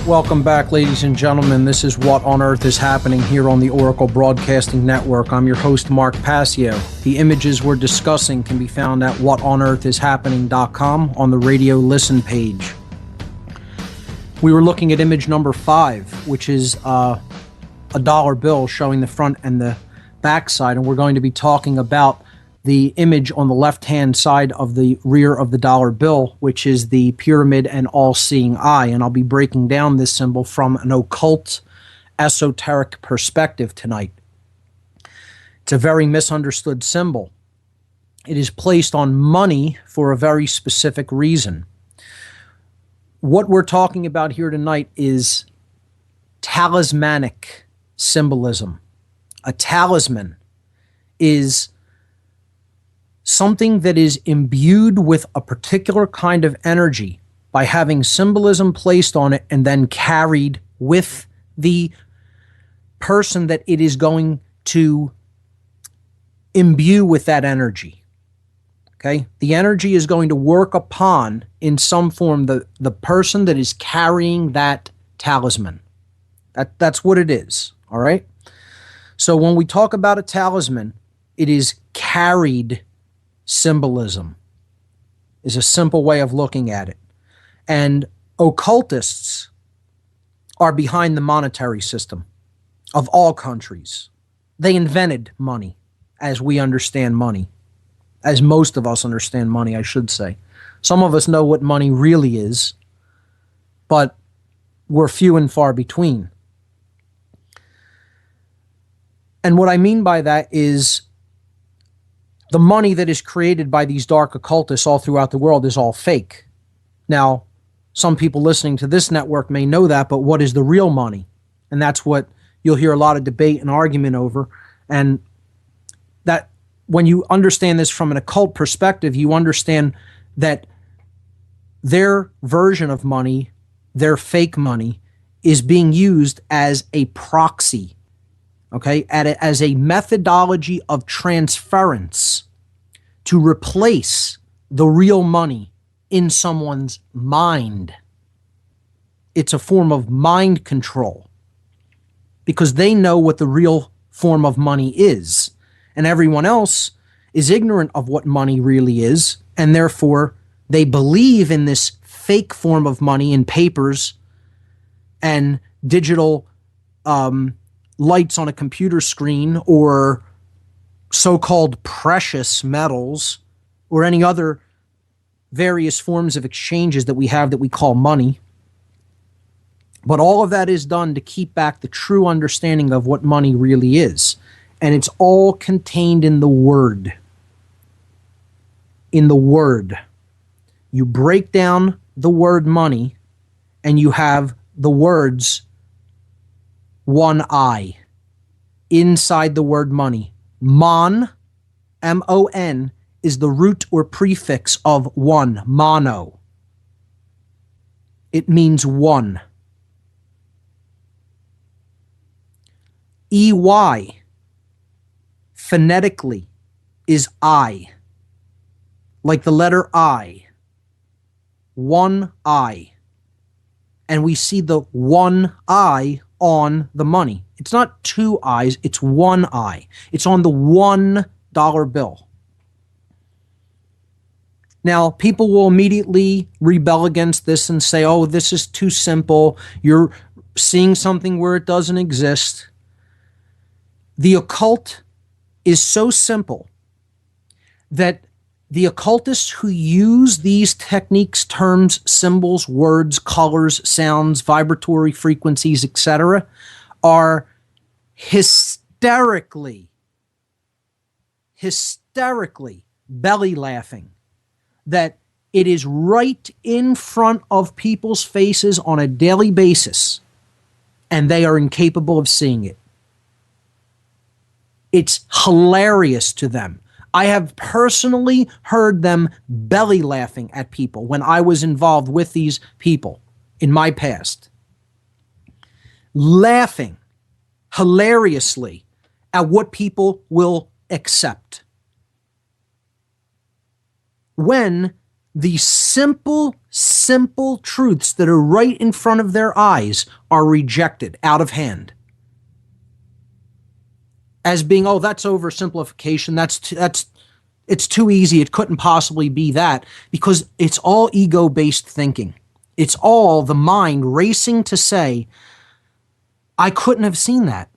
Welcome back, ladies and gentlemen. This is What on Earth is Happening here on the Oracle Broadcasting Network. I'm your host, Mark Passio. The images we're discussing can be found at whatonearthishappening.com on the radio listen page. We were looking at image number 5, which is a dollar bill showing the front and the back side, and we're going to be talking about the image on the left-hand side of the rear of the dollar bill, which is the pyramid and all-seeing eye. And I'll be breaking down this symbol from an occult, esoteric perspective tonight. It's a very misunderstood symbol. It is placed on money for a very specific reason. What we're talking about here tonight is talismanic symbolism. A talisman is something that is imbued with a particular kind of energy by having symbolism placed on it and then carried with the person that it is going to imbue with that energy. Okay? The energy is going to work upon, in some form, the person that is carrying that talisman. That's what it is. All right? So when we talk about a talisman, it is carried symbolism, is a simple way of looking at it. And occultists are behind the monetary system of all countries. They invented money as we understand money, as most of us understand money, I should say. Some of us know what money really is, but we're few and far between. And what I mean by that is the money that is created by these dark occultists all throughout the world is all fake. Now, some people listening to this network may know that, but what is the real money? And that's what you'll hear a lot of debate and argument over. And that when you understand this from an occult perspective, you understand that their version of money, their fake money, is being used as a proxy. Okay, as a methodology of transference to replace the real money in someone's mind. It's a form of mind control because they know what the real form of money is, and everyone else is ignorant of what money really is, and therefore they believe in this fake form of money in papers and digital lights on a computer screen, or so-called precious metals, or any other various forms of exchanges that we have that we call money. But all of that is done to keep back the true understanding of what money really is. And it's all contained in the word. In the word. You break down the word money, and you have the words one eye inside the word money. Mon, M-O-N, is the root or prefix of one, mono. It means one. E-Y, phonetically, is I, like the letter I. One eye. And we see the one eye on the money. It's not two eyes, it's one eye. It's on the $1 bill. Now, people will immediately rebel against this and say, oh, this is too simple. You're seeing something where it doesn't exist. The occult is so simple that the occultists who use these techniques, terms, symbols, words, colors, sounds, vibratory frequencies, etc., are hysterically belly laughing that it is right in front of people's faces on a daily basis, and they are incapable of seeing it. It's hilarious to them. I have personally heard them belly laughing at people when I was involved with these people in my past. Laughing hilariously at what people will accept. When the simple truths that are right in front of their eyes are rejected out of hand as being, oh, that's oversimplification. It's too easy. It couldn't possibly be that, because it's all ego-based thinking. It's all the mind racing to say, I couldn't have seen that.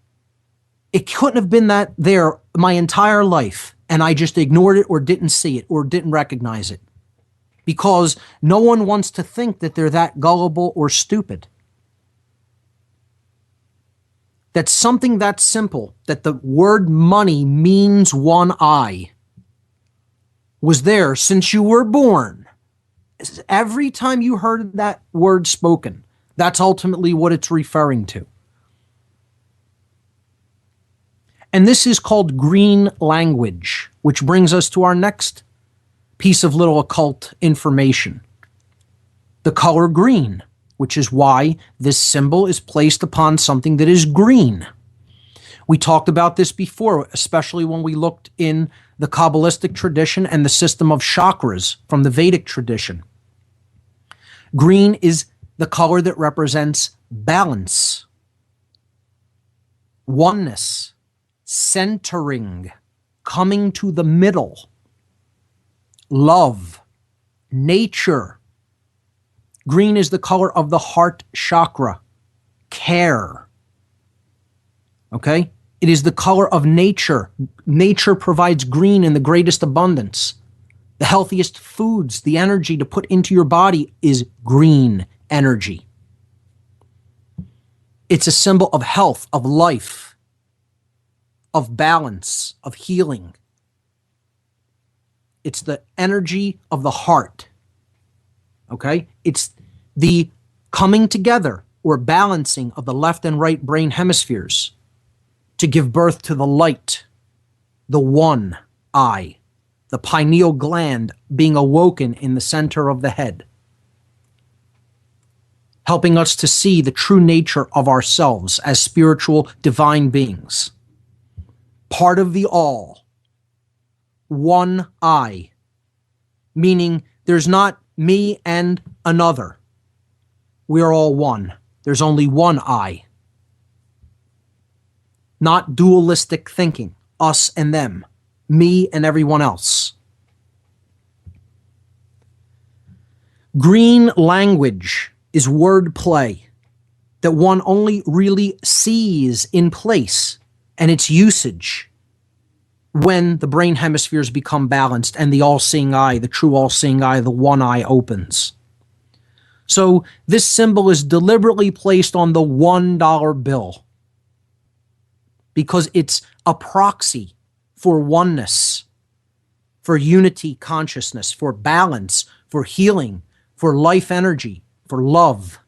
It couldn't have been that there my entire life, and I just ignored it or didn't see it or didn't recognize it. Because no one wants to think that they're that gullible or stupid. That something that simple, that the word money means one eye, was there since you were born. Every time you heard that word spoken, that's ultimately what it's referring to. And this is called green language, which brings us to our next piece of little occult information. The color green, which is why this symbol is placed upon something that is green. We talked about this before, especially when we looked in the Kabbalistic tradition and the system of chakras from the Vedic tradition. Green is the color that represents balance, oneness, centering, coming to the middle, love, nature. Green is the color of the heart chakra, care. Okay? It is the color of nature. Nature provides green in the greatest abundance. The healthiest foods, the energy to put into your body is green energy. It's a symbol of health, of life, of balance, of healing. It's the energy of the heart. Okay? It's the coming together or balancing of the left and right brain hemispheres to give birth to the light, the one eye, the pineal gland being awoken in the center of the head, helping us to see the true nature of ourselves as spiritual divine beings. Part of the all, one I, meaning there's not me and another. We are all one. There's only one I. Not dualistic thinking, us and them, me and everyone else. Green language is wordplay that one only really sees in place and its usage when the brain hemispheres become balanced and the all-seeing eye, the true all-seeing eye, the one eye opens. So this symbol is deliberately placed on the $1 bill because it's a proxy for oneness, for unity consciousness, for balance, for healing, for life energy, for love.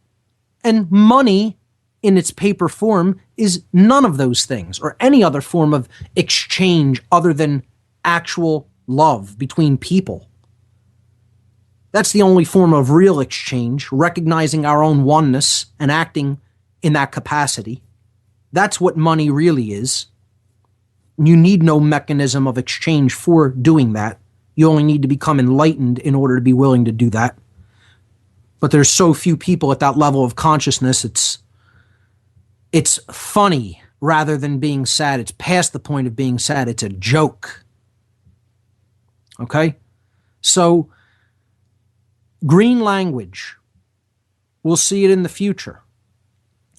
And money in its paper form is none of those things or any other form of exchange other than actual love between people. That's the only form of real exchange, recognizing our own oneness and acting in that capacity. That's what money really is. You need no mechanism of exchange for doing that. You only need to become enlightened in order to be willing to do that. But there's so few people at that level of consciousness, it's funny rather than being sad. It's past the point of being sad. It's a joke. Okay? So, green language, we'll see it in the future.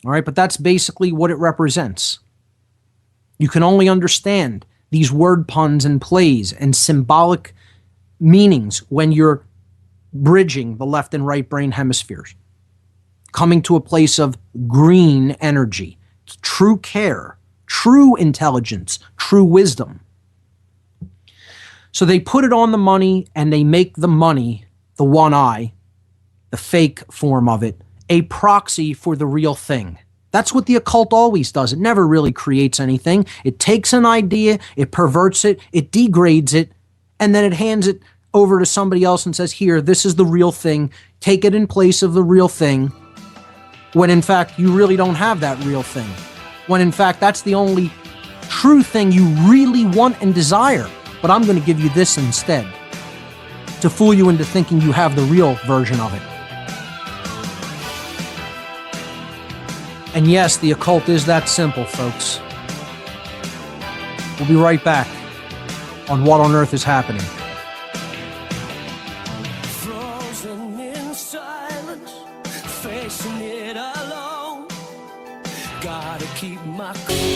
All right? But that's basically what it represents. You can only understand these word puns and plays and symbolic meanings when you're bridging the left and right brain hemispheres, coming to a place of green energy, true care, true intelligence, true wisdom. So they put it on the money and they make the money, the one eye, the fake form of it, a proxy for the real thing. That's what the occult always does. It never really creates anything. It takes an idea, it perverts it, it degrades it, and then it hands it over to somebody else and says, here, this is the real thing. Take it in place of the real thing. When in fact, you really don't have that real thing. When in fact, that's the only true thing you really want and desire. But I'm going to give you this instead. to fool you into thinking you have the real version of it. And yes, the occult is that simple, folks. We'll be right back on What on Earth is Happening. Frozen in silence, facing it alone. Gotta keep my cool.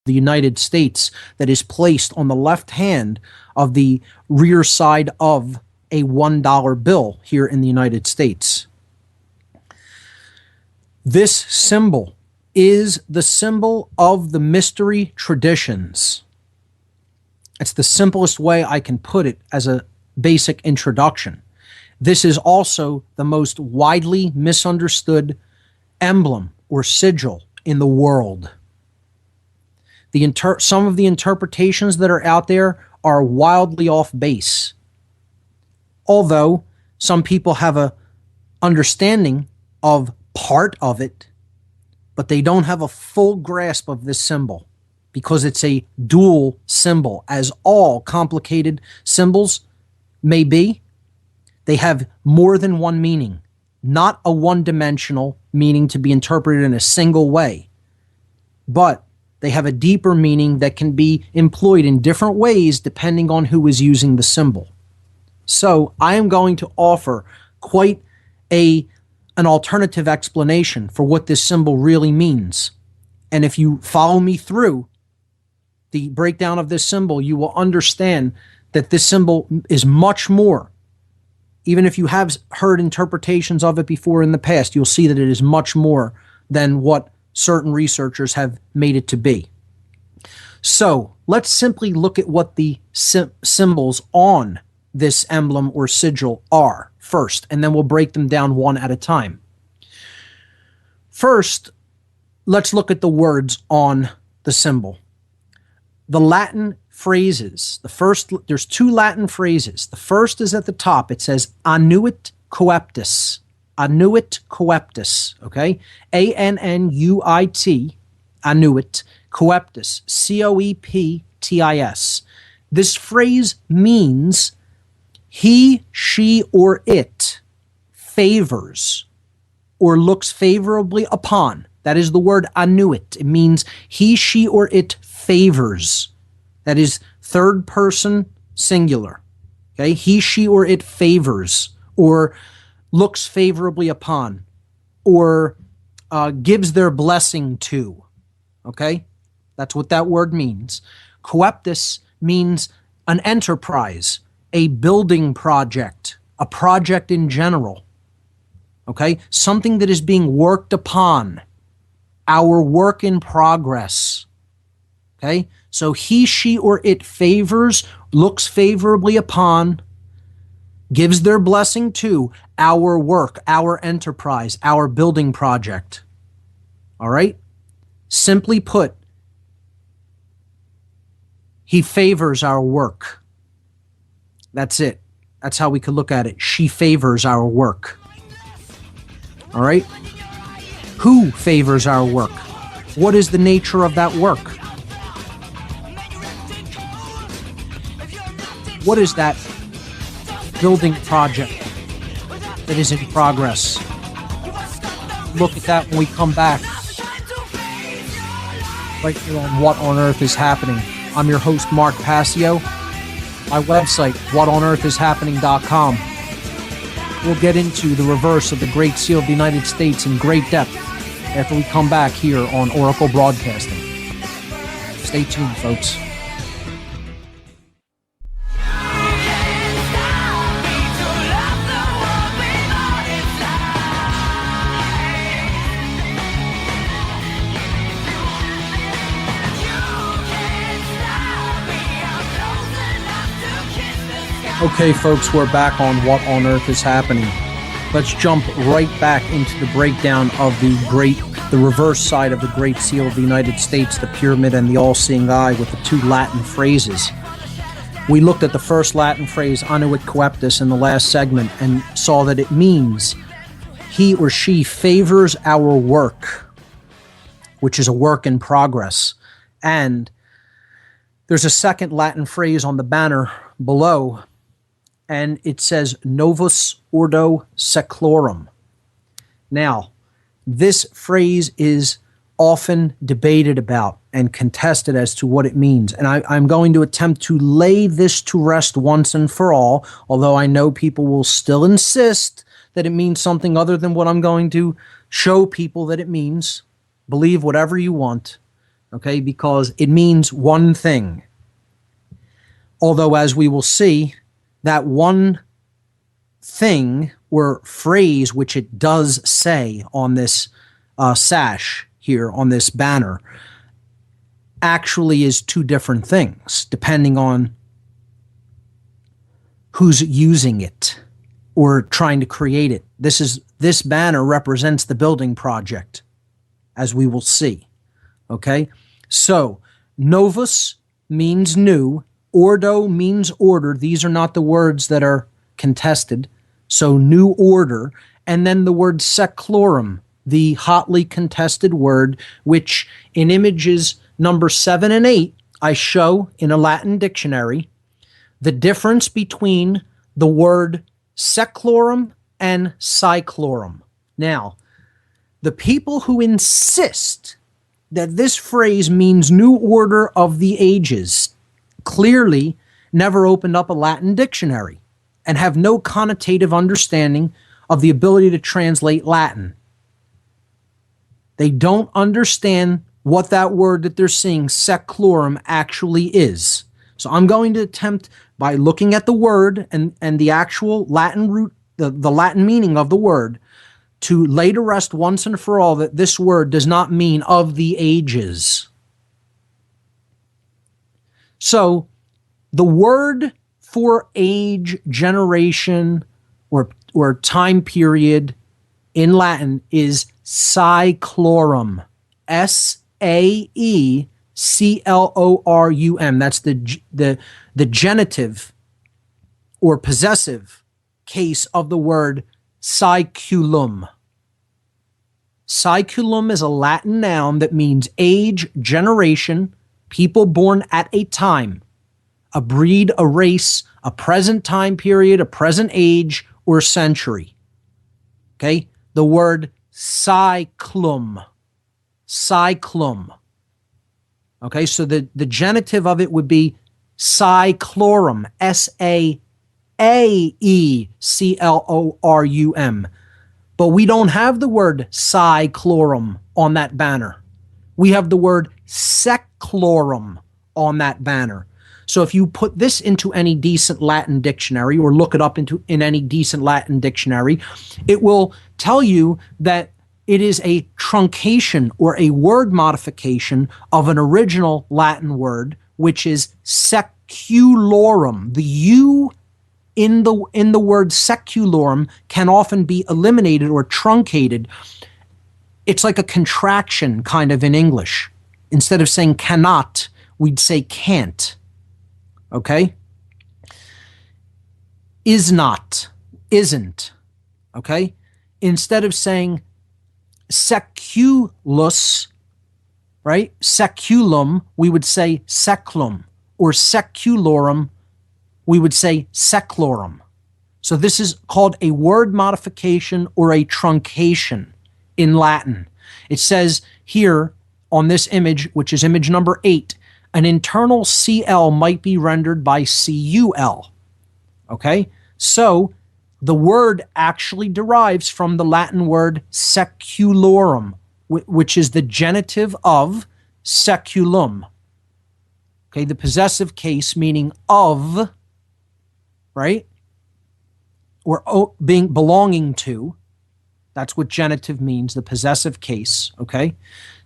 The United States that is placed on the left hand of the rear side of a $1 bill here in the United States. This symbol is the symbol of the mystery traditions. It's the simplest way I can put it as a basic introduction. This is also the most widely misunderstood emblem or sigil in the world. Some of the interpretations that are out there are wildly off base. Although some people have a understanding of part of it, but they don't have a full grasp of this symbol because it's a dual symbol. As all complicated symbols may be, they have more than one meaning, not a one-dimensional meaning to be interpreted in a single way, but they have a deeper meaning that can be employed in different ways depending on who is using the symbol. So I am going to offer quite an alternative explanation for what this symbol really means. And if you follow me through the breakdown of this symbol, you will understand that this symbol is much more. Even if you have heard interpretations of it before in the past, you'll see that it is much more than what certain researchers have made it to be. So let's simply look at what the symbols on this emblem or sigil are first, and then we'll break them down one at a time. First, let's look at the words on the symbol. The Latin phrases, there's two Latin phrases. The first is at the top. It says annuit coeptis. Annuit coeptis, okay? A-N-N-U-I-T, annuit coeptis, C-O-E-P-T-I-S. This phrase means he, she, or it favors or looks favorably upon. That is the word annuit. It means he, she, or it favors. That is third person singular, okay? He, she, or it favors or looks favorably upon, or gives their blessing to, okay? That's what that word means. Coeptis means an enterprise, a building project, a project in general, okay? Something that is being worked upon, our work in progress, okay? So he, she, or it favors, looks favorably upon, gives their blessing to our work, our enterprise, our building project. All right? Simply put, he favors our work. That's it. That's how we could look at it. She favors our work. All right? Who favors our work? What is the nature of that work? What is that building project that is in progress? Look at that when we come back. Right here on What on Earth is Happening. I'm your host, Mark Passio. My website, whatonearthishappening.com. We'll get into the reverse of the Great Seal of the United States in great depth after we come back here on Oracle Broadcasting. Stay tuned, folks. Sky. Okay, folks, we're back on What on Earth is Happening. Let's jump right back into the breakdown of the reverse side of the Great Seal of the United States, the pyramid and the all-seeing eye, with the two Latin phrases. We looked at the first Latin phrase, annuit coeptis, in the last segment and saw that it means he or she favors our work, which is a work in progress. And there's a second Latin phrase on the banner below, and it says Novus Ordo Seclorum. Now, this phrase is often debated about and contested as to what it means. And I'm going to attempt to lay this to rest once and for all, although I know people will still insist that it means something other than what I'm going to show people that it means. Believe whatever you want, okay, because it means one thing. Although, as we will see, that one thing or phrase which it does say on this sash here, on this banner, actually is two different things, depending on who's using it or trying to create it. This banner represents the building project, as we will see. Okay? So, novus means new. Ordo means order. These are not the words that are contested. So new order. And then the word seclorum, the hotly contested word, which in images number 7 and 8, I show in a Latin dictionary the difference between the word seclorum and cyclorum. Now, the people who insist that this phrase means new order of the ages clearly never opened up a Latin dictionary and have no connotative understanding of the ability to translate Latin. They don't understand what that word that they're seeing, seclorum, actually is. So I'm going to attempt, by looking at the word and the actual Latin root, the Latin meaning of the word, to lay to rest once and for all that this word does not mean of the ages. So the word for age, generation, or time period in Latin is saeclorum. S-A-E-C-L-O-R-U-M. That's the genitive or possessive case of the word saeculum. Saeculum is a Latin noun that means age, generation, people born at a time, a breed, a race, a present time period, a present age, or century. Okay? The word cyclum. Cyclum. Okay, so the genitive of it would be saeclorum. S-A-A-E-C-L-O-R-U-M. But we don't have the word saeclorum on that banner. We have the word seclorum on that banner. So if you put this into any decent Latin dictionary or look it up in any decent Latin dictionary, it will tell you that it is a truncation or a word modification of an original Latin word, which is seculorum. The U in the word seculorum can often be eliminated or truncated. It's like a contraction kind of in English. Instead of saying cannot, we'd say can't. Okay? Is not, isn't. Okay? Instead of saying seculus, right? Seculum, we would say seclum. Or seculorum, we would say seclorum. So this is called a word modification or a truncation in Latin. It says here on this image, which is image number 8, an internal CL might be rendered by CUL. Okay? So the word actually derives from the Latin word seculorum, which is the genitive of seculum. Okay, the possessive case meaning of, right? Or belonging to. That's what genitive means, the possessive case, okay?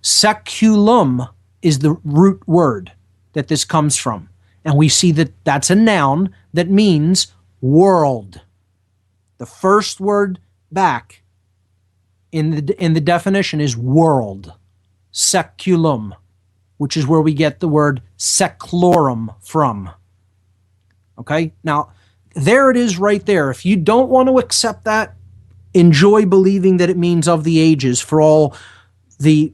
Seculum is the root word that this comes from. And we see that that's a noun that means world. The first word back in the definition is world. Seculum, which is where we get the word seclorum from. Okay? Now, there it is right there. If you don't want to accept that, enjoy believing that it means of the ages for all the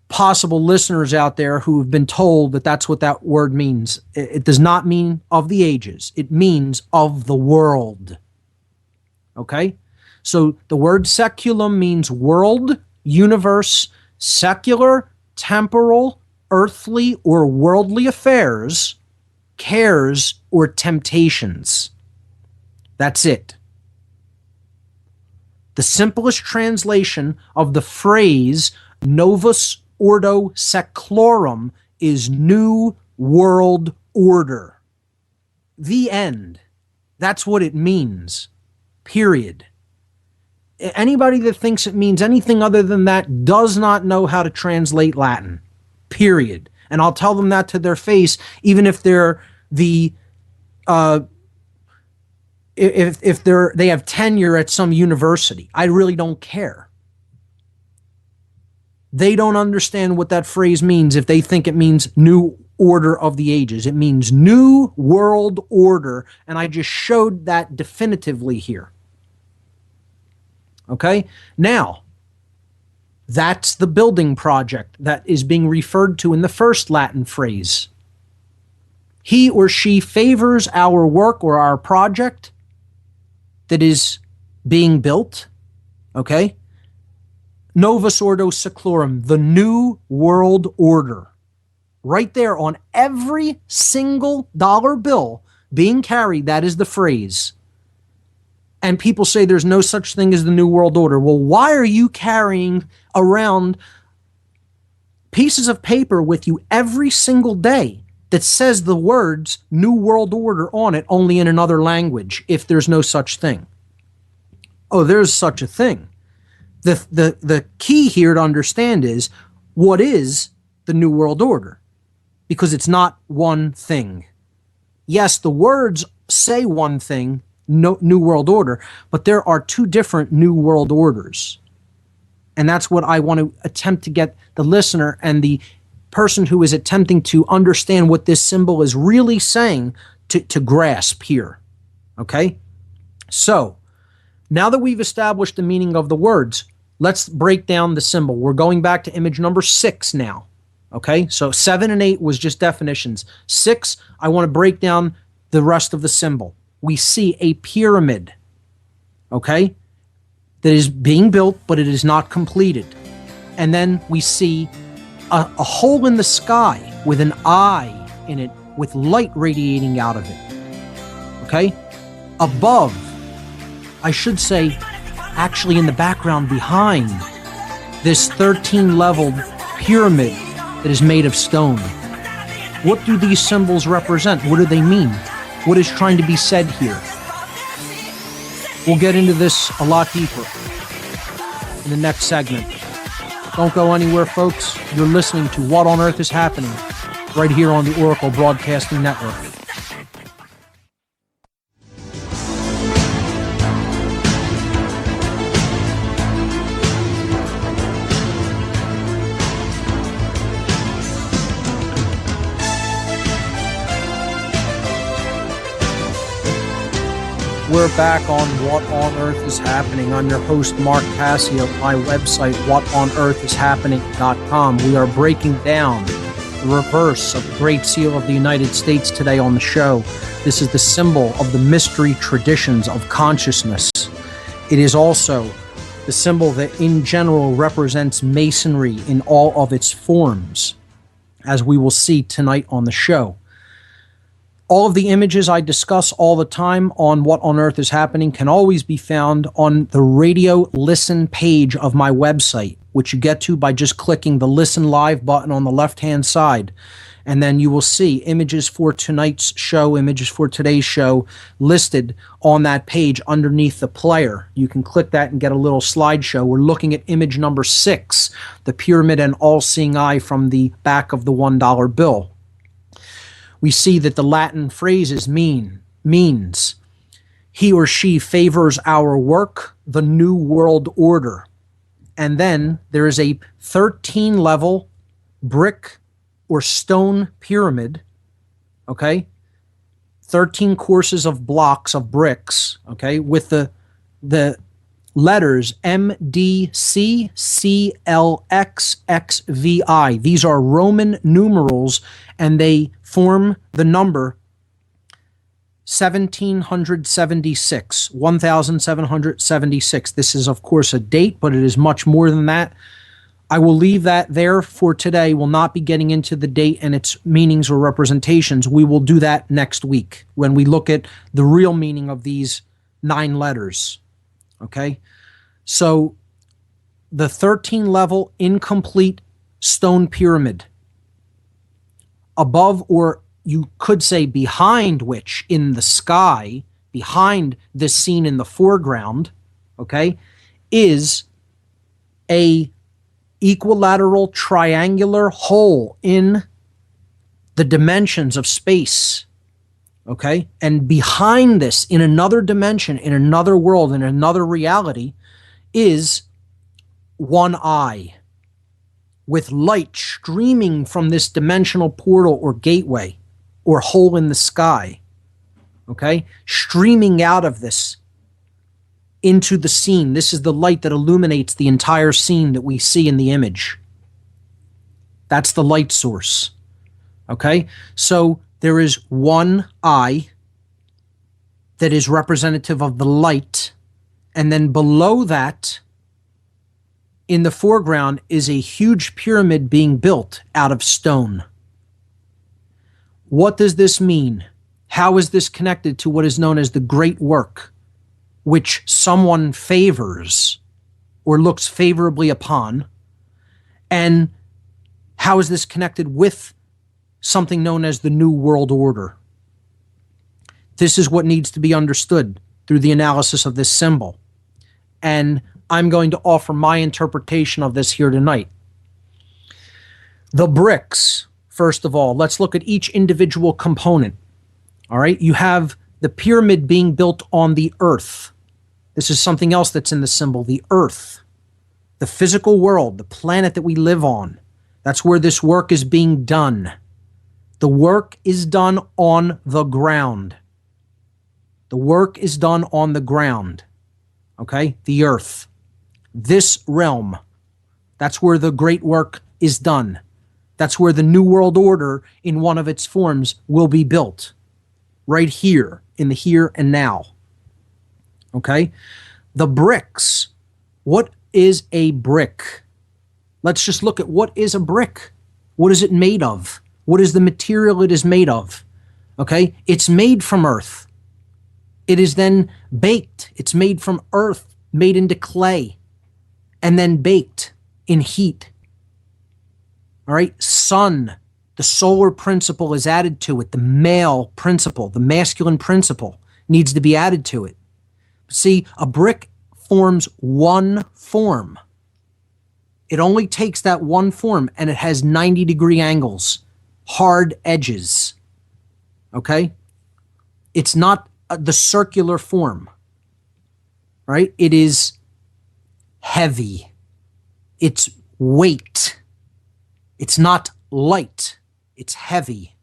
possible listeners out there who have been told that that's what that word means. It does not mean of the ages. It means of the world. Okay? So the word seculum means world, universe, secular, temporal, earthly, or worldly affairs, cares, or temptations. That's it. The simplest translation of the phrase Novus Ordo Seclorum is New World Order. The end. That's what it means. Period. Anybody that thinks it means anything other than that does not know how to translate Latin. Period. And I'll tell them that to their face, even if they're the if they have tenure at some university. I really don't care. They don't understand what that phrase means if they think it means new order of the ages. It means new world order, and I just showed that definitively here. Okay? Now, that's the building project that is being referred to in the first Latin phrase. He or she favors our work or our project that is being built. Okay? Novus Ordo Seclorum, the new world order. Right there on every single dollar bill being carried, that is the phrase. And people say there's no such thing as the New World Order. Well, why are you carrying around pieces of paper with you every single day that says the words New World Order on it, only in another language, if there's no such thing? Oh, there's such a thing. The key here to understand is, what is the New World Order? Because it's not one thing. Yes, the words say one thing, no, New World Order, but there are two different New World Orders. And that's what I want to attempt to get the listener and the person who is attempting to understand what this symbol is really saying to grasp here. Okay? So, now that we've established the meaning of the words, let's break down the symbol. We're going back to image number 6 now. Okay? So 7 and 8 was just definitions. 6, I want to break down the rest of the symbol. We see a pyramid. Okay? That is being built, but it is not completed. And then we see a hole in the sky with an eye in it with light radiating out of it. Okay? Above, I should say, actually in the background behind this 13-leveled pyramid that is made of stone. What do these symbols represent? What do they mean? What is trying to be said here? We'll get into this a lot deeper in the next segment. Don't go anywhere, folks. You're listening to What on Earth is Happening right here on the Oracle Broadcasting Network. We're back on What on Earth is Happening. I'm your host, Mark Passio. My website, whatonearthishappening.com. We are breaking down the reverse of the Great Seal of the United States today on the show. This is the symbol of the mystery traditions of consciousness. It is also the symbol that in general represents Masonry in all of its forms, as we will see tonight on the show. All of the images I discuss all the time on What on Earth is Happening can always be found on the radio listen page of my website, which you get to by just clicking the Listen Live button on the left-hand side. And then you will see images for tonight's show, images for today's show listed on that page underneath the player. You can click that and get a little slideshow. We're looking at image number 6, the pyramid and all-seeing eye from the back of the $1 bill. We see that the Latin phrases means he or she favors our work, the new world order. And then there is a 13 level brick or stone pyramid, okay? 13 courses of blocks of bricks, okay, with the letters M, D, C, C, L, X, X, V, I. These are Roman numerals, and they form the number 1776, 1776. This is, of course, a date, but it is much more than that. I will leave that there for today. We'll not be getting into the date and its meanings or representations. We will do that next week when we look at the real meaning of these 9 letters. Okay? So the 13 level incomplete stone pyramid, above, or you could say behind which, in the sky, behind this scene in the foreground, okay, is a equilateral triangular hole in the dimensions of space, okay? And behind this, in another dimension, in another world, in another reality, is one eye with light streaming from this dimensional portal or gateway or hole in the sky, okay? Streaming out of this into the scene. This is the light that illuminates the entire scene that we see in the image. That's the light source, okay? So there is one eye that is representative of the light, and then below that, in the foreground, is a huge pyramid being built out of stone. What does this mean? How is this connected to what is known as the great work, which someone favors or looks favorably upon? And how is this connected with something known as the New World Order? This is what needs to be understood through the analysis of this symbol. And I'm going to offer my interpretation of this here tonight. The bricks, first of all, let's look at each individual component. All right, you have the pyramid being built on the earth. This is something else that's in the symbol, the earth, the physical world, the planet that we live on. That's where this work is being done. The work is done on the ground. The work is done on the ground, okay? The earth, this realm. That's where the great work is done. That's where the New World Order in one of its forms will be built. Right here, in the here and now. Okay? The bricks. What is a brick? Let's just look at what is a brick. What is it made of? What is the material it is made of? Okay? It's made from earth. It is then baked. It's made from earth, made into clay, and then baked in heat. All right? Sun. The solar principle is added to it. The male principle, the masculine principle needs to be added to it. See, a brick forms one form. It only takes that one form, and it has 90-degree angles, hard edges. Okay? It's not the circular form. Right? It is heavy. It's weight. It's not light. It's heavy,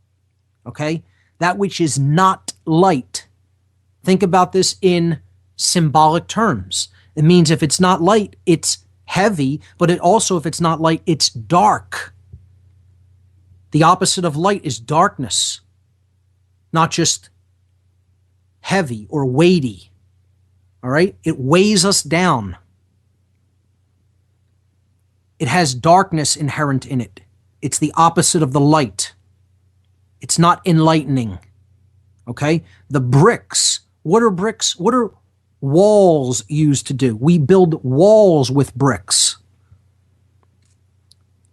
okay? That which is not light. Think about this in symbolic terms. It means if it's not light, it's heavy, but it also, if it's not light, it's dark. The opposite of light is darkness, not just heavy or weighty, all right? It weighs us down. It has darkness inherent in it. It's the opposite of the light. It's not enlightening. Okay? The bricks. What are bricks? What are walls used to do? We build walls with bricks.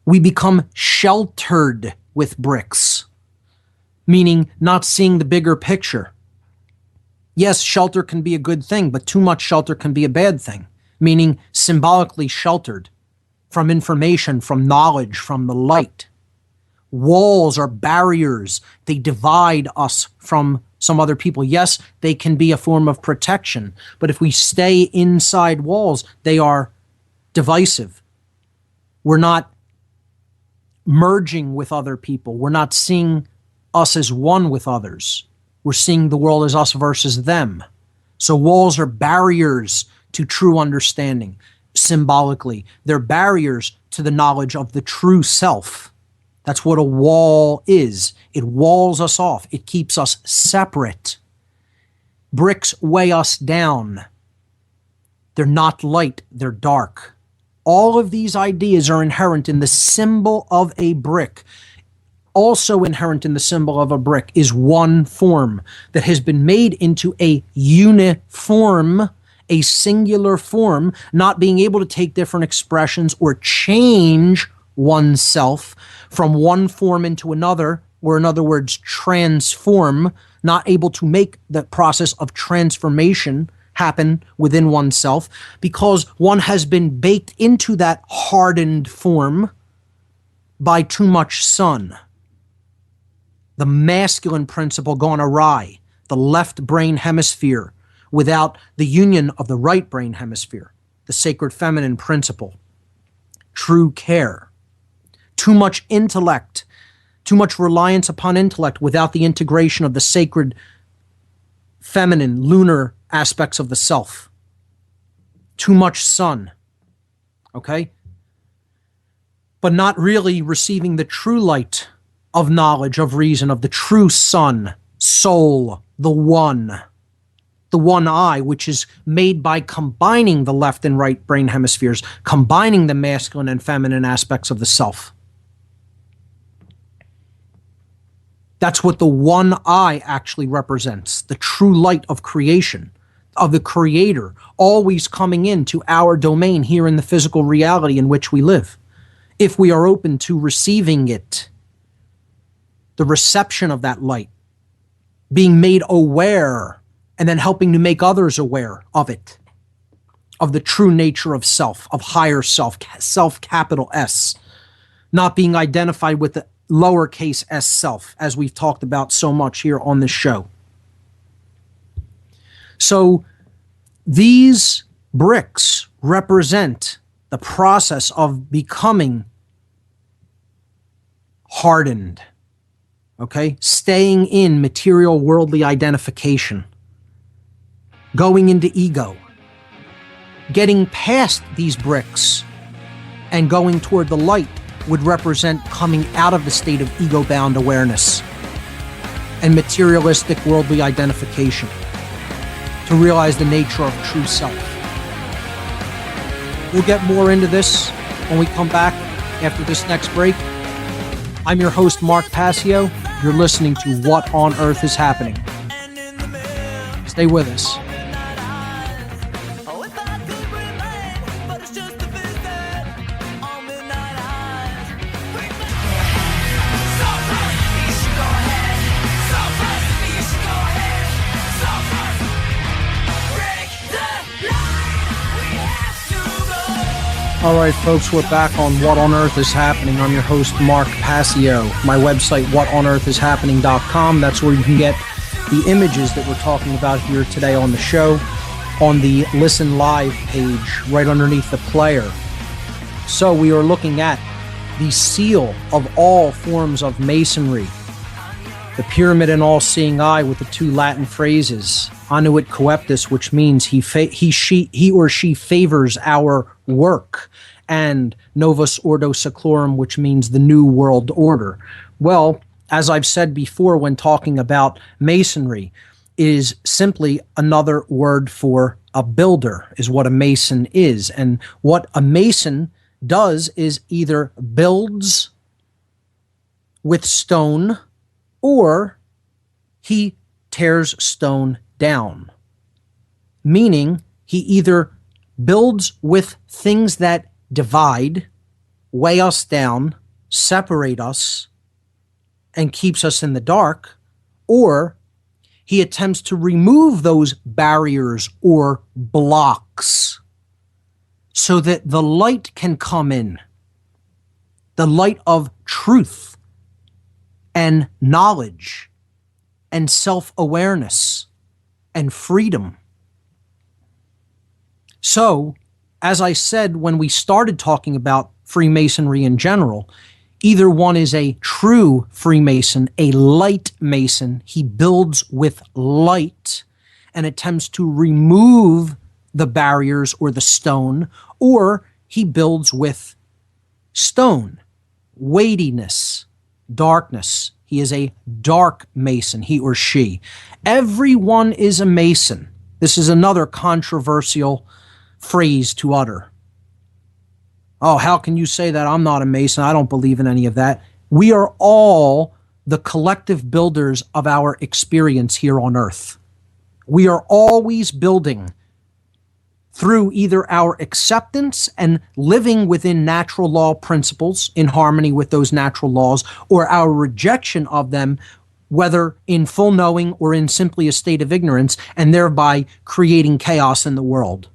We become sheltered with bricks, meaning not seeing the bigger picture. Yes, shelter can be a good thing, but too much shelter can be a bad thing, meaning symbolically sheltered from information, from knowledge, from the light. Walls are barriers. They divide us from some other people. Yes, they can be a form of protection, but if we stay inside walls, they are divisive. We're not merging with other people. We're not seeing us as one with others. We're seeing the world as us versus them. So walls are barriers to true understanding, symbolically. They're barriers to the knowledge of the true self. That's what a wall is. It walls us off. It keeps us separate. Bricks weigh us down. They're not light, they're dark. All of these ideas are inherent in the symbol of a brick. Also inherent in the symbol of a brick is one form that has been made into a uniform, a singular form, not being able to take different expressions or change oneself from one form into another, or in other words, transform, not able to make the process of transformation happen within oneself because one has been baked into that hardened form by too much sun. The masculine principle gone awry, the left brain hemisphere without the union of the right brain hemisphere, the sacred feminine principle, true care. Too much intellect, too much reliance upon intellect without the integration of the sacred feminine, lunar aspects of the self. Too much sun, okay? But not really receiving the true light of knowledge, of reason, of the true sun, soul, the one I, which is made by combining the left and right brain hemispheres, combining the masculine and feminine aspects of the self. That's what the one I actually represents, the true light of creation, of the Creator, always coming into our domain here in the physical reality in which we live, if we are open to receiving it. The reception of that light, being made aware, and then helping to make others aware of it, of the true nature of self, of higher self, self capital S, not being identified with the lowercase s self, as we've talked about so much here on this show. So these bricks represent the process of becoming hardened, okay? Staying in material worldly identification, going into ego, getting past these bricks and going toward the light would represent coming out of the state of ego-bound awareness and materialistic worldly identification to realize the nature of true self. We'll get more into this when we come back after this next break. I'm your host, Mark Passio. You're listening to What on Earth is Happening. Stay with us. All right, folks, we're back on What on Earth is Happening. I'm your host, Mark Passio. My website, whatonearthishappening.com. That's where you can get the images that we're talking about here today on the show on the Listen Live page right underneath the player. So we are looking at the seal of all forms of masonry, the pyramid and all-seeing eye with the two Latin phrases, Annuit Coeptis, which means he or she favors our work, and Novus Ordo Seclorum, which means the New World Order. Well, as I've said before when talking about masonry, is simply another word for a builder, is what a mason is. And what a mason does is either builds with stone or he tears stone down, meaning he either builds with things that divide, weigh us down, separate us, and keeps us in the dark, or he attempts to remove those barriers or blocks so that the light can come in, the light of truth, and knowledge and self-awareness and freedom. So, as I said when we started talking about Freemasonry in general, either one is a true Freemason, a light Mason. He builds with light and attempts to remove the barriers or the stone, or he builds with stone, weightiness, darkness. He is a dark Mason, he or she. Everyone is a Mason. This is another controversial phrase to utter. Oh, how can you say that? I'm not a Mason. I don't believe in any of that. We are all the collective builders of our experience here on earth. We are always building through either our acceptance and living within natural law principles in harmony with those natural laws, or our rejection of them, whether in full knowing or in simply a state of ignorance, and thereby creating chaos in the world.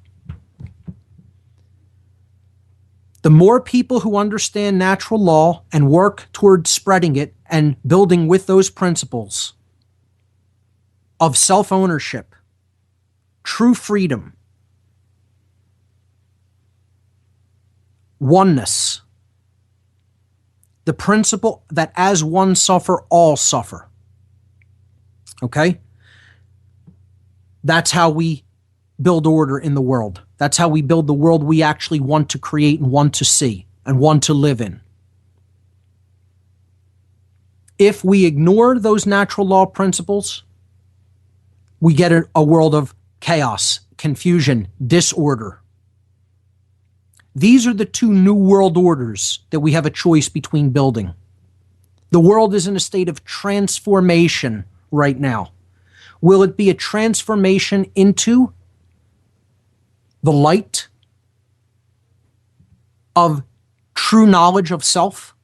The more people who understand natural law and work towards spreading it and building with those principles of self-ownership, true freedom, oneness, the principle that as one suffer, all suffer. Okay? That's how we build order in the world. That's how we build the world we actually want to create and want to see and want to live in. If we ignore those natural law principles, we get a world of chaos, confusion, disorder. These are the two new world orders that we have a choice between building. The world is in a state of transformation right now. Will it be a transformation into the light of true knowledge of self,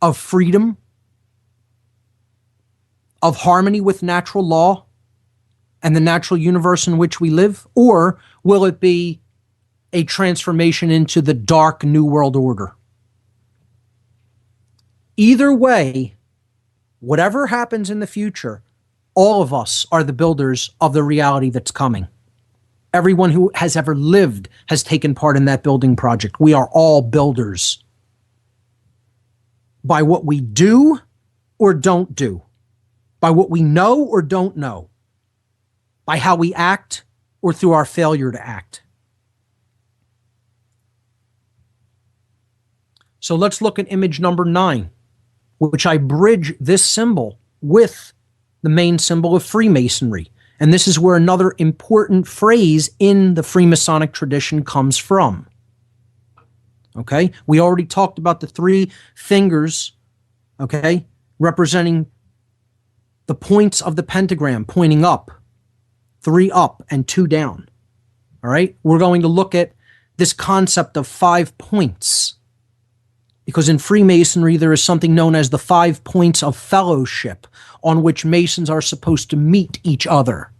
of freedom, of harmony with natural law and the natural universe in which we live? Or will it be a transformation into the dark new world order? Either way, whatever happens in the future, all of us are the builders of the reality that's coming. Everyone who has ever lived has taken part in that building project. We are all builders by what we do or don't do, by what we know or don't know, by how we act or through our failure to act. So let's look at image number 9, which I bridge this symbol with the main symbol of Freemasonry. And this is where another important phrase in the Freemasonic tradition comes from. Okay? We already talked about the 3 fingers, okay, representing the points of the pentagram pointing up, 3 up and 2 down. All right? We're going to look at this concept of 5 points, because in Freemasonry there is something known as the 5 points of fellowship, on which Masons are supposed to meet each other.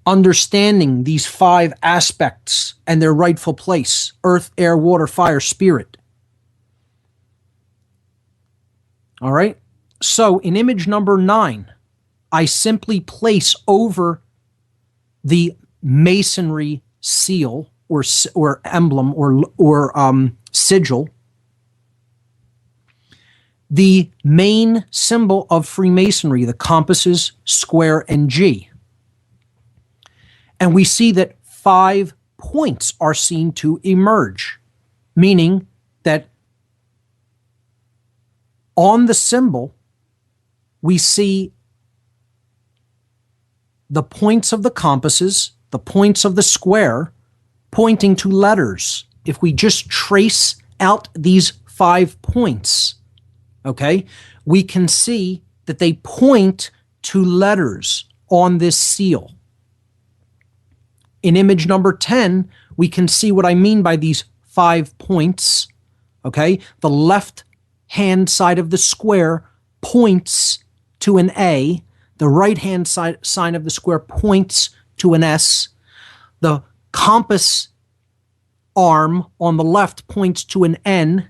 Understanding these 5 aspects and their rightful place: earth, air, water, fire, spirit. All right? So in image number 9, I simply place over the Masonry seal or emblem or sigil the main symbol of Freemasonry, the compasses, square, and G. And we see that 5 points are seen to emerge, meaning that on the symbol, we see the points of the compasses, the points of the square, pointing to letters. If we just trace out these 5 points, okay, we can see that they point to letters on this seal. In image number 10, we can see what I mean by these 5 points, okay? The left-hand side of the square points to an A. The right-hand side of the square points to an S. The compass arm on the left points to an N,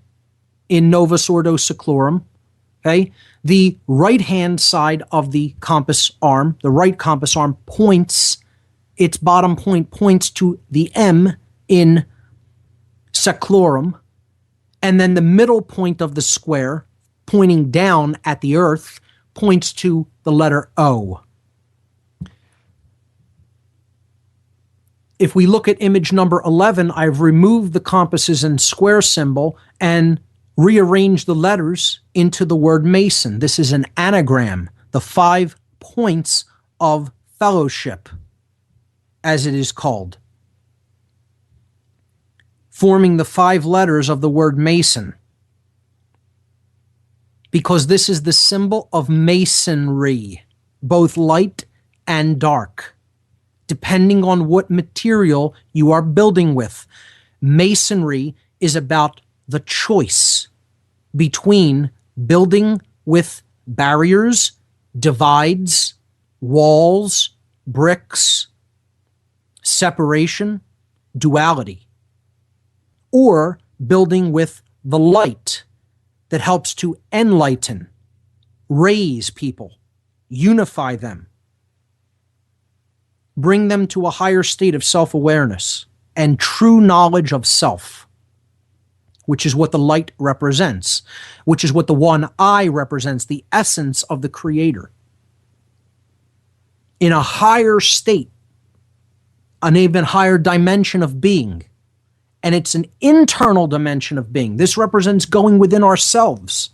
in Novus Ordo Seclorum. Okay, the right-hand side of the compass arm, the right compass arm points, its bottom point points to the M in Seclorum, and then the middle point of the square, pointing down at the earth, points to the letter O. If we look at image number 11, I've removed the compasses and square symbol and rearranged the letters into the word Mason. This is an anagram, the 5 points of fellowship, as it is called, forming the 5 letters of the word Mason, because this is the symbol of masonry, both light and dark, depending on what material you are building with. Masonry is about the choice between building with barriers, divides, walls, bricks, separation, duality, or building with the light that helps to enlighten, raise people, unify them, bring them to a higher state of self-awareness and true knowledge of self, which is what the light represents, which is what the one eye represents, the essence of the Creator. In a higher state, an even higher dimension of being, and it's an internal dimension of being. This represents going within ourselves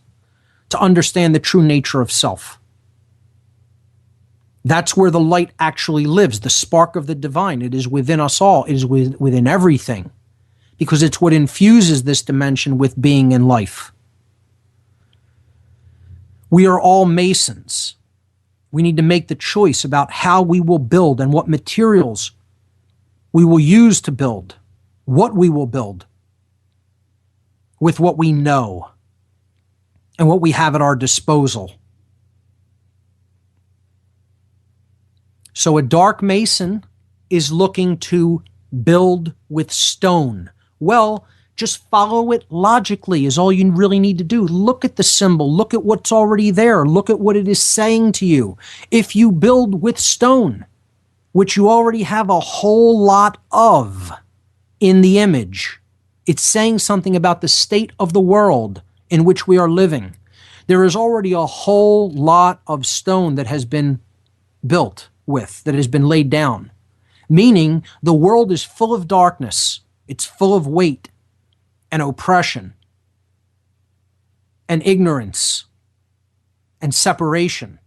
to understand the true nature of self. That's where the light actually lives, the spark of the divine. It is within us all. It is within everything, because it's what infuses this dimension with being and life. We are all masons. We need to make the choice about how we will build and what materials we will use to build, what we will build with what we know and what we have at our disposal. So a dark mason is looking to build with stone. Well, just follow it logically is all you really need to do. Look at the symbol. Look at what's already there. Look at what it is saying to you. If you build with stone, which you already have a whole lot of in the image, it's saying something about the state of the world in which we are living. There is already a whole lot of stone that has been built with, that has been laid down, meaning the world is full of darkness. It's full of weight and oppression and ignorance and separation.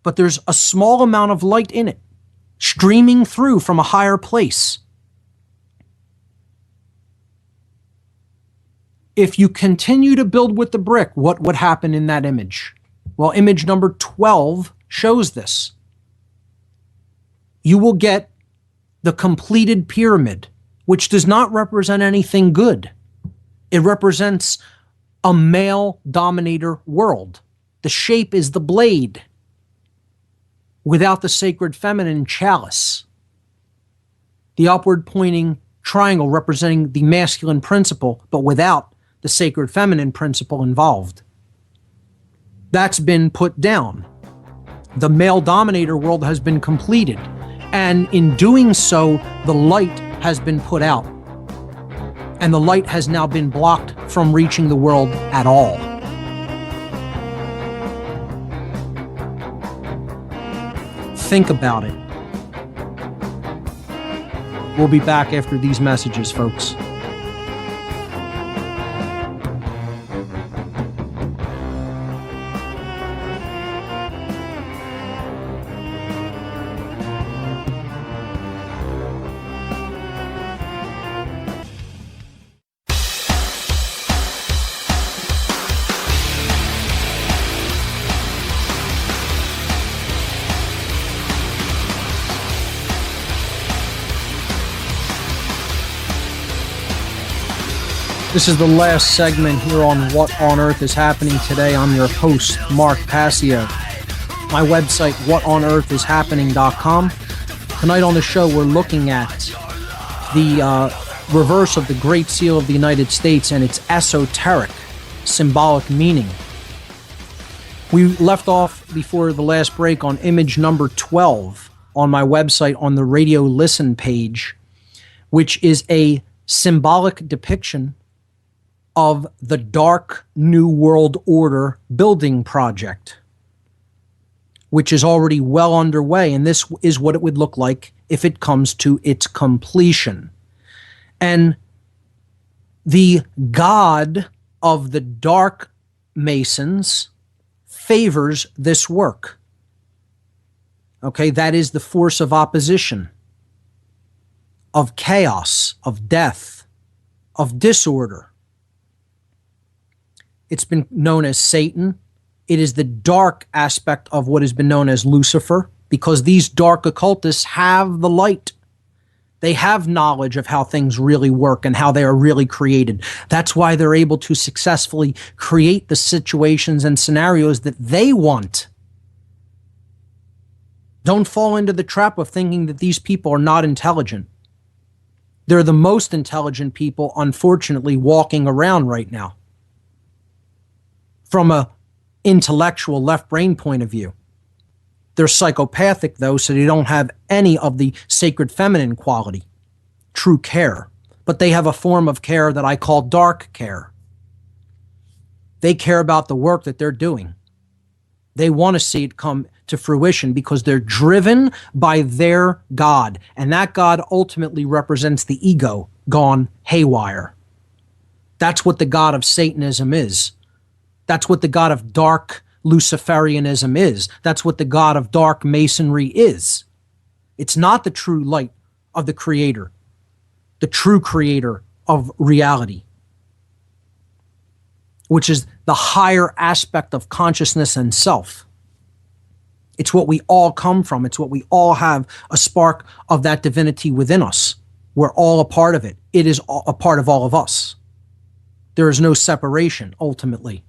But there's a small amount of light in it, streaming through from a higher place. If you continue to build with the brick, what would happen in that image? Well, image number 12 shows this. You will get the completed pyramid, which does not represent anything good. It represents a male dominator world. The shape is the blade without the sacred feminine chalice. The upward pointing triangle representing the masculine principle, but without the sacred feminine principle involved. That's been put down. The male dominator world has been completed. And in doing so, the light has been put out. And the light has now been blocked from reaching the world at all. Think about it. We'll be back after these messages, folks. This is the last segment here on What on Earth is Happening Today. I'm your host, Mark Passio. My website, whatonearthishappening.com. Tonight on the show, we're looking at the reverse of the Great Seal of the United States and its esoteric symbolic meaning. We left off before the last break on image number 12 on my website on the radio listen page, which is a symbolic depiction of the Dark New World Order building project, which is already well underway. And this is what it would look like if it comes to its completion. And the god of the Dark Masons favors this work. Okay, that is the force of opposition, of chaos, of death, of disorder. It's been known as Satan. It is the dark aspect of what has been known as Lucifer, because these dark occultists have the light. They have knowledge of how things really work and how they are really created. That's why they're able to successfully create the situations and scenarios that they want. Don't fall into the trap of thinking that these people are not intelligent. They're the most intelligent people, unfortunately, walking around right now. From a intellectual left brain point of view. They're psychopathic, though, so they don't have any of the sacred feminine quality, true care. But they have a form of care that I call dark care. They care about the work that they're doing. They want to see it come to fruition because they're driven by their God. And that God ultimately represents the ego gone haywire. That's what the God of Satanism is. That's what the God of dark Luciferianism is. That's what the God of dark masonry is. It's not the true light of the Creator, the true creator of reality, which is the higher aspect of consciousness and self. It's what we all come from. It's what we all have, a spark of that divinity within us. We're all a part of it. It is a part of all of us. There is no separation, ultimately.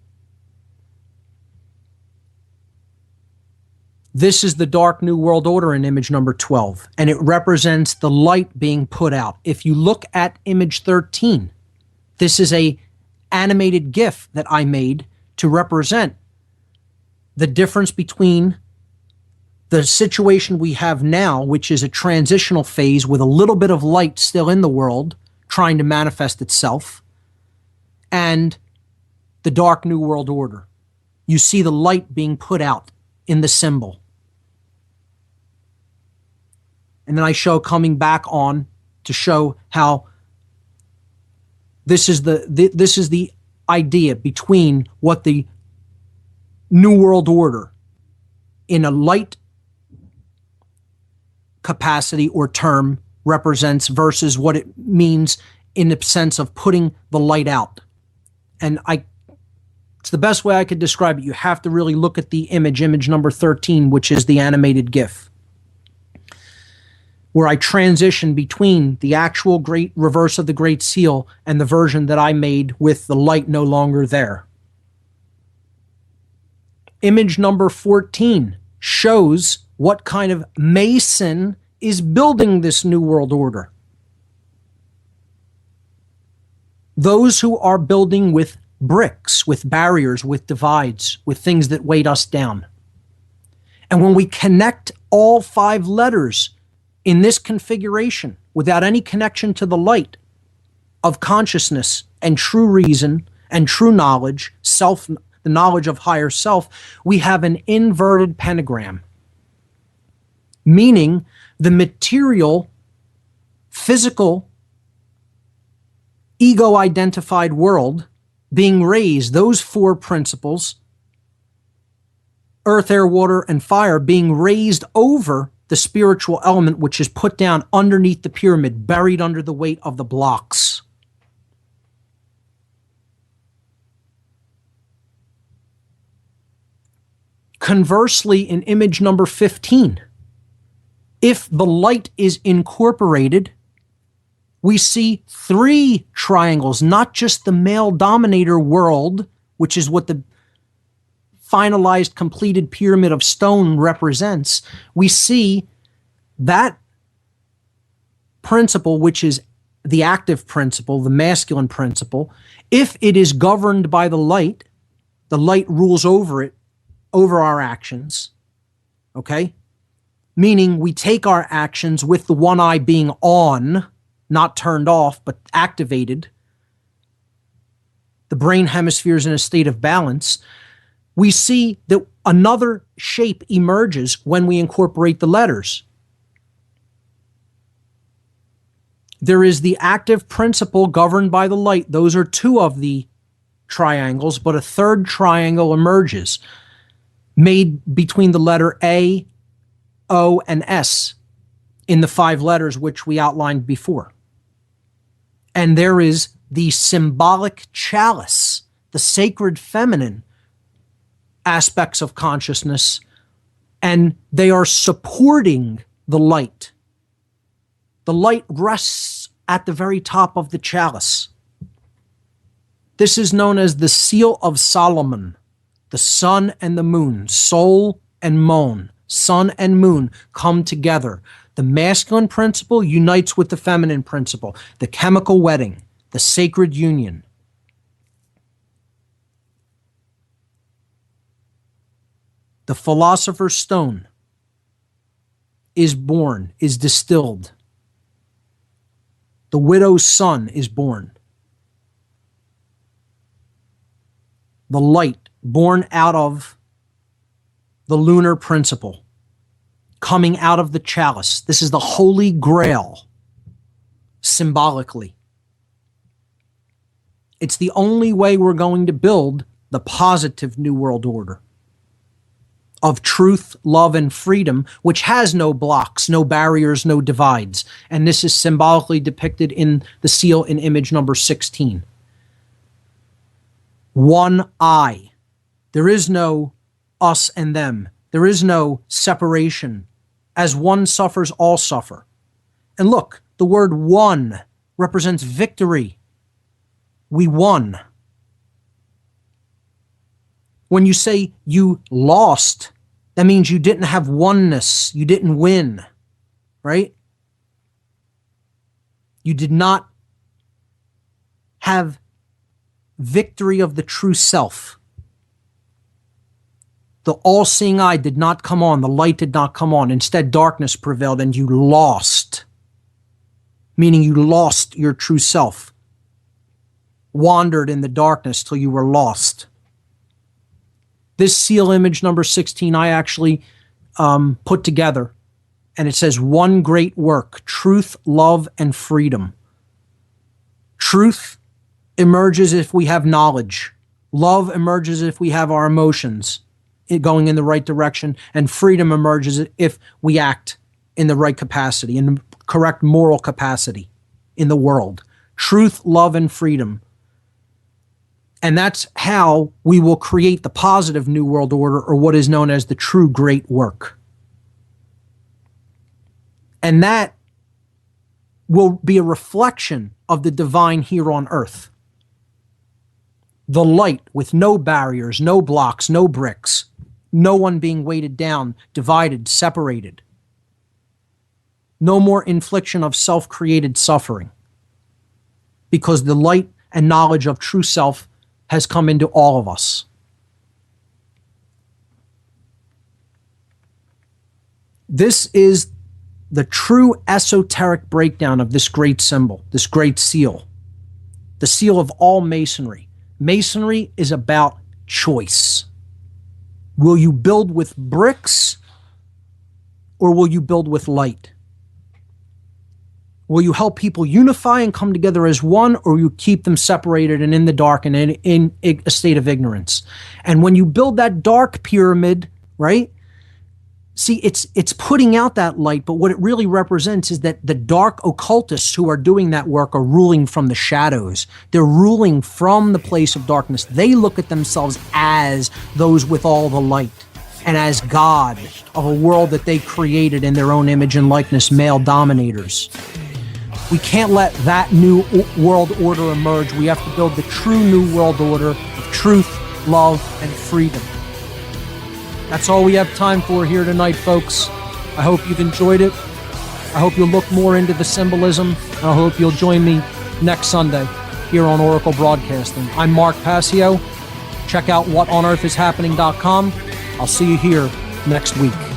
This is the Dark New World Order in image number 12, and it represents the light being put out. If you look at image 13, this is a animated GIF that I made to represent the difference between the situation we have now, which is a transitional phase with a little bit of light still in the world trying to manifest itself, and the Dark New World Order. You see the light being put out in the symbol. And then I show coming back on to show how this is the idea between what the New World Order in a light capacity or term represents versus what it means in the sense of putting the light out. And it's the best way I could describe it. You have to really look at the image number 13, which is the animated GIF, where I transition between the actual great reverse of the Great Seal and the version that I made with the light no longer there. Image number 14 shows what kind of Mason is building this New World Order. Those who are building with bricks, with barriers, with divides, with things that weight us down. And when we connect all 5 letters in this configuration without any connection to the light of consciousness and true reason and true knowledge, self, the knowledge of higher self, we have an inverted pentagram, meaning the material, physical, ego-identified world being raised, those 4 principles, earth, air, water, and fire, being raised over the spiritual element, which is put down underneath the pyramid, buried under the weight of the blocks. Conversely, in image number 15, if the light is incorporated, we see 3 triangles, not just the male dominator world, which is what the finalized, completed pyramid of stone represents. We see that principle, which is the active principle, the masculine principle, if it is governed by the light rules over it, over our actions, okay? Meaning we take our actions with the one eye being on, not turned off, but activated. The brain hemisphere is in a state of balance. We see that another shape emerges when we incorporate the letters. There is the active principle governed by the light. Those are two of the triangles, but a third triangle emerges, made between the letter A, O, and S in the 5 letters which we outlined before. And there is the symbolic chalice, the sacred feminine aspects of consciousness, and they are supporting the light. The light rests at the very top of the chalice. This is known as the seal of Solomon, the sun and the moon, Sol and Mon, sun and moon come together. The masculine principle unites with the feminine principle, the chemical wedding, the sacred union. The philosopher's stone is born, is distilled. The widow's son is born. The light born out of the lunar principle, coming out of the chalice. This is the Holy Grail, symbolically. It's the only way we're going to build the positive New World Order of truth, love, and freedom, which has no blocks, no barriers, no divides. And this is symbolically depicted in the seal in image number 16. One I. There is no us and them. There is no separation. As one suffers, all suffer. And look, the word one represents victory. We won. When you say you lost, that means you didn't have oneness. You didn't win, right? You did not have victory of the true self. The all-seeing eye did not come on. The light did not come on. Instead, darkness prevailed and you lost, meaning you lost your true self. Wandered in the darkness till you were lost. This seal image number 16 I actually put together, and it says one great work, truth, love, and freedom. Truth emerges if we have knowledge. Love emerges if we have our emotions going in the right direction, and freedom emerges if we act in the right capacity, in the correct moral capacity in the world. Truth, love, and freedom. And that's how we will create the positive New World Order, or what is known as the true great work. And that will be a reflection of the divine here on earth. The light with no barriers, no blocks, no bricks, no one being weighted down, divided, separated. No more infliction of self-created suffering, because the light and knowledge of true self has come into all of us. This is the true esoteric breakdown of this great symbol, this great seal, the seal of all Masonry. Masonry is about choice. Will you build with bricks, or will you build with light? Will you help people unify and come together as one, or will you keep them separated and in the dark and in a state of ignorance? And when you build that dark pyramid, right? See, it's putting out that light, but what it really represents is that the dark occultists who are doing that work are ruling from the shadows. They're ruling from the place of darkness. They look at themselves as those with all the light and as God of a world that they created in their own image and likeness, male dominators. We can't let that new world order emerge. We have to build the true new world order of truth, love, and freedom. That's all we have time for here tonight, folks. I hope you've enjoyed it. I hope you'll look more into the symbolism, and I hope you'll join me next Sunday here on Oracle Broadcasting. I'm Mark Passio. Check out whatonearthishappening.com. I'll see you here next week.